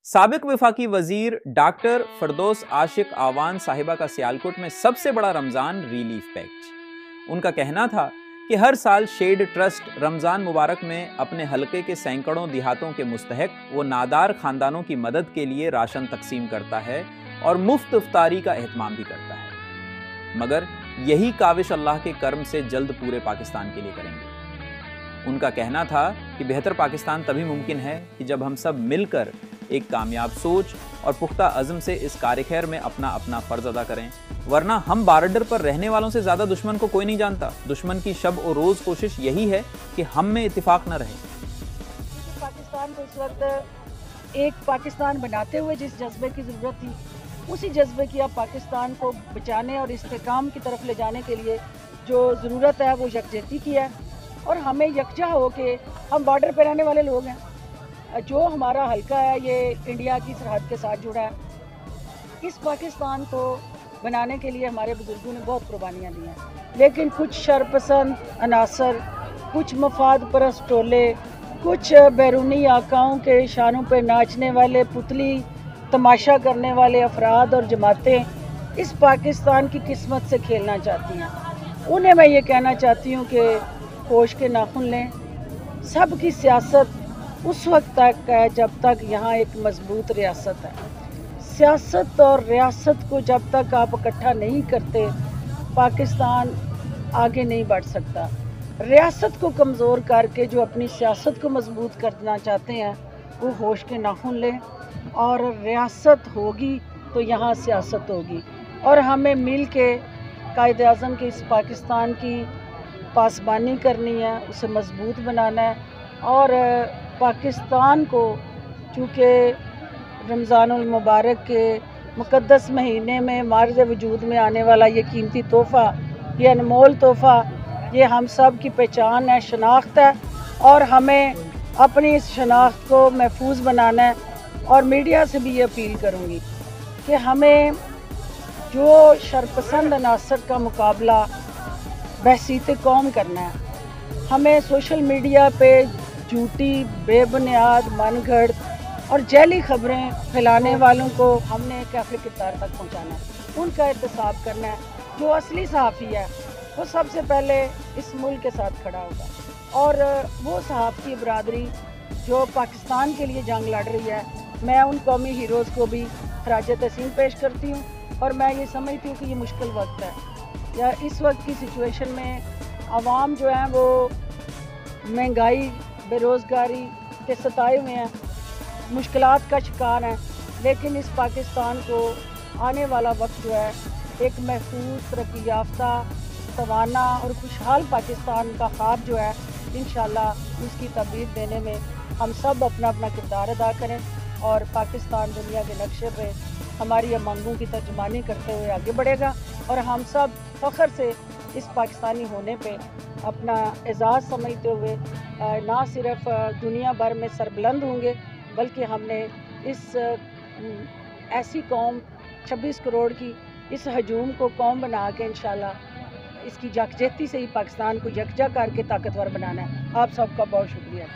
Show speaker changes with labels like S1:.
S1: साबिक वफाकी वजीर डॉक्टर फरदौस आशिक आवान साहिबा का सियालकोट में सबसे बड़ा रमज़ान रिलीफ पैकेज। उनका कहना था कि हर साल शेड ट्रस्ट रमज़ान मुबारक में अपने हलके के सैकड़ों देहातों के मुस्तहक व नादार ख़ानदानों की मदद के लिए राशन तकसीम करता है और मुफ्त इफ्तारी का एहतमाम भी करता है, मगर यही काविश अल्लाह के कर्म से जल्द पूरे पाकिस्तान के लिए करेंगे। उनका कहना था कि बेहतर पाकिस्तान तभी मुमकिन है कि जब हम सब मिलकर एक कामयाब सोच और पुख्ता अज़्म से इस कार्य खैर में अपना अपना फ़र्ज़ अदा करें, वरना हम बॉर्डर पर रहने वालों से ज़्यादा दुश्मन को कोई नहीं जानता। दुश्मन की शब और रोज़ कोशिश यही है कि हम में इत्तिफाक न रहे।
S2: पाकिस्तान को इस वक्त एक पाकिस्तान बनाते हुए जिस जज्बे की ज़रूरत थी, उसी जज्बे की अब पाकिस्तान को बचाने और इस्तेकाम की तरफ ले जाने के लिए जो ज़रूरत है वो यकजहती की है। और हमें यकजा हो के, हम बॉर्डर पर रहने वाले लोग हैं, जो हमारा हल्का है ये इंडिया की सरहद के साथ जुड़ा है। इस पाकिस्तान को बनाने के लिए हमारे बुजुर्गों ने बहुत कुर्बानियाँ दी हैं, लेकिन कुछ शरपसंद अनासर, कुछ मफाद परस्त टोले, कुछ बैरूनी आकाओं के इशारों पर नाचने वाले, पुतली तमाशा करने वाले अफराद और जमातें इस पाकिस्तान की किस्मत से खेलना चाहती हैं। उन्हें मैं ये कहना चाहती हूँ कि होश के नाखुन लें। सब की सियासत उस वक्त तक है जब तक यहाँ एक मजबूत रियासत है। सियासत और रियासत को जब तक आप इकट्ठा नहीं करते, पाकिस्तान आगे नहीं बढ़ सकता। रियासत को कमज़ोर करके जो अपनी सियासत को मजबूत करना चाहते हैं, वो होश के नाखुन लें, और रियासत होगी तो यहाँ सियासत होगी। और हमें मिल के कायद आज़म के इस पाकिस्तान की पासबानी करनी है, उसे मजबूत बनाना है। और पाकिस्तान को, चूँकि रमज़ानुल मुबारक के मुक़द्दस महीने में मार्ज़ वजूद में आने वाला ये कीमती तोहफ़ा, ये अनमोल तोहफ़ा, ये हम सब की पहचान है, शनाख्त है, और हमें अपनी इस शनाख्त को महफूज बनाना है। और मीडिया से भी ये अपील करूँगी कि हमें जो शरपसंद अनासर का मुकाबला बहसीत कौम करना है, हमें सोशल मीडिया पे झूठी, बेबुनियाद, मनगढ़ंत और जैली खबरें फैलाने वालों को हमने कैफ़े किरदार तक पहुंचाना है। उनका एहतसाब करना है। जो असली सहाफ़ी है वो सबसे पहले इस मुल्क के साथ खड़ा होगा, और वो सहाफ़ी बरादरी जो पाकिस्तान के लिए जंग लड़ रही है, मैं उन कौमी हीरोज़ को भी खराज तहसीन पेश करती हूँ। और मैं ये समझती हूँ कि ये मुश्किल वक्त है, या इस वक्त की सिचुएशन में आवाम जो है वो महंगाई, बेरोज़गारी के सताए हुए हैं, मुश्किलात का शिकार हैं। लेकिन इस पाकिस्तान को आने वाला वक्त जो है एक महफूज, तरक्की याफ्ता, तवाना और खुशहाल पाकिस्तान का ख्वाब जो है, इंशाअल्लाह उसकी तबदील देने में हम सब अपना अपना किरदार अदा करें, और पाकिस्तान दुनिया के नक्शे पे हमारी अमांगों की तर्जुमानी करते हुए आगे बढ़ेगा। और हम सब फ़ख्र से इस पाकिस्तानी होने पे अपना एजाज़ समझते हुए ना सिर्फ दुनिया भर में सरबुलंद होंगे, बल्कि हमने इस ऐसी कौम 26 करोड़ की इस हजूम को कौम बना के इंशाअल्लाह इसकी यकजहती से ही पाकिस्तान को यकजा करके ताकतवर बनाना है। आप सबका बहुत शुक्रिया।